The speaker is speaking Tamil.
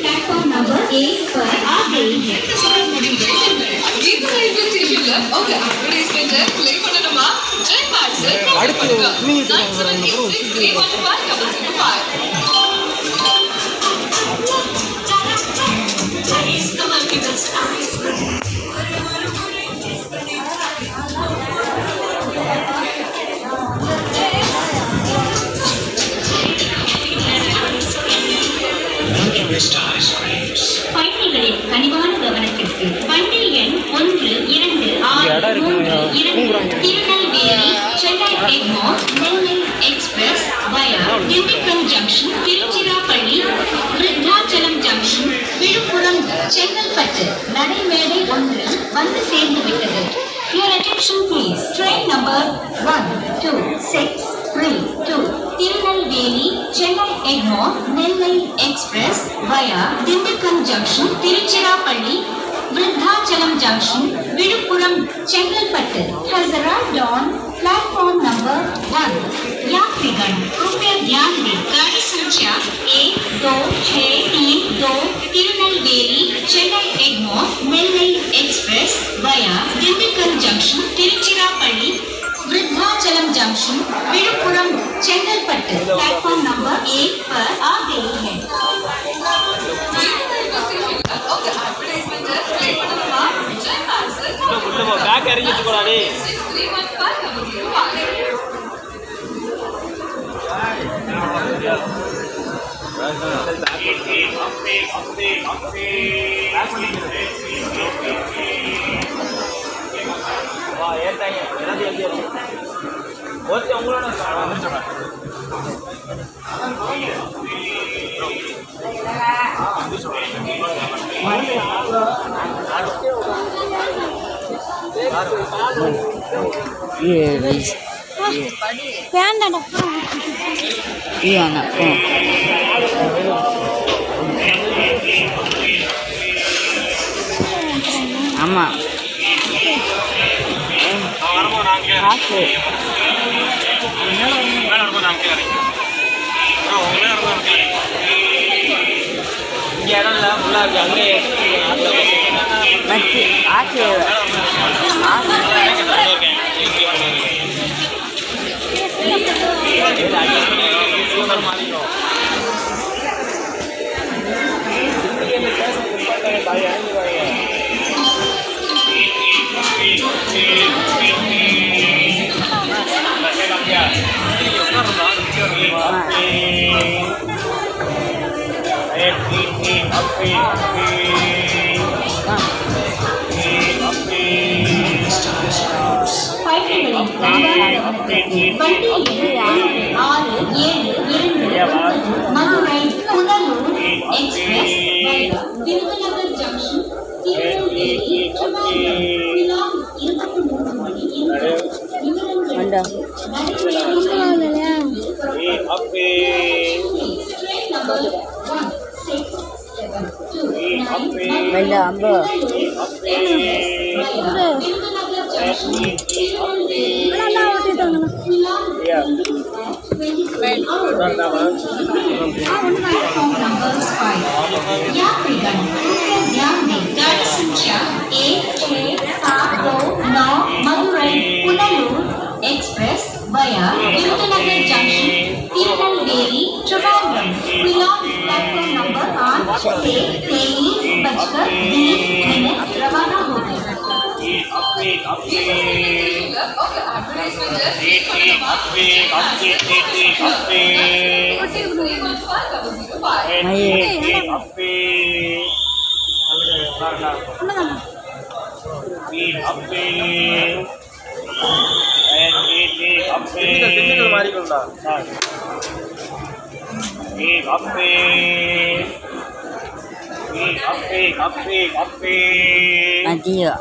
प्लेटफॉर्म नंबर 1 पर आ गई है। ओके एडवर्टाइजमेंट प्ले பண்ணனுமா ஜெய் பார்சல் அடுத்து நீங்க பயணிகளின் கனிவான கவனத்திற்கு வண்டி எண் 1, 2, 6, 3, 2 Tirunelveli Chennai Egmore Nellai express via Dindigul junction Tiruchirappalli Virudhachalam junction Villupuram Chengalpattu நடைமேடை 1 வந்து சேர்ந்து விட்டது. Your attention please. Train number 12632 Tirunelveli Chennai Egmore Nellai express via Dindigul junction Tiruchirappalli Virudhachalam junction Villupuram Chengalpattu has arrived on platform number 1. यात्रीगण कृपया ध्यान दें गाड़ी संख्या 12632 Tirunelveli Chennai Egmore Nellai express via Dindigul junction Tiruchirappalli Vriddhachalam junction Villupuram Chengalpattu platform number 1 पर आ गई है। ओके एडवर्टाइजमेंट प्ले பண்ணனுமா ஜெய் பார்சல் உள்ள போ பேக் எறிஞ்சிட்டு போடா டேய் 331 வா ஏத்தாங்க எல்லாத்தையும் எழுதி வச்சு ஓகே உங்களோட வந்துருச்சா ये फैन ना ये आना ஆமா காசு இங்கே இடம் இல்லை ஃபுல்லாக அங்கே வச்சு ஆச்சு मदुरै पुनलूर एक्सप्रेस विरुதுநகர் ஜங்ஷன் திருநெல்வேலி விழாம் 23 மணி यात्रीगण ध्यान दें गाड़ी संख्या 16729 मदुरै पुनलूर एक्सप्रेस वया विरुதுநகர் junction Tirunelveli Trivandrum विलॉन्ग platform number 8 से 23:20 रवाना होगी। ओके एडवर्टाइजमेंट प्ले பண்ணனுமா Adiós.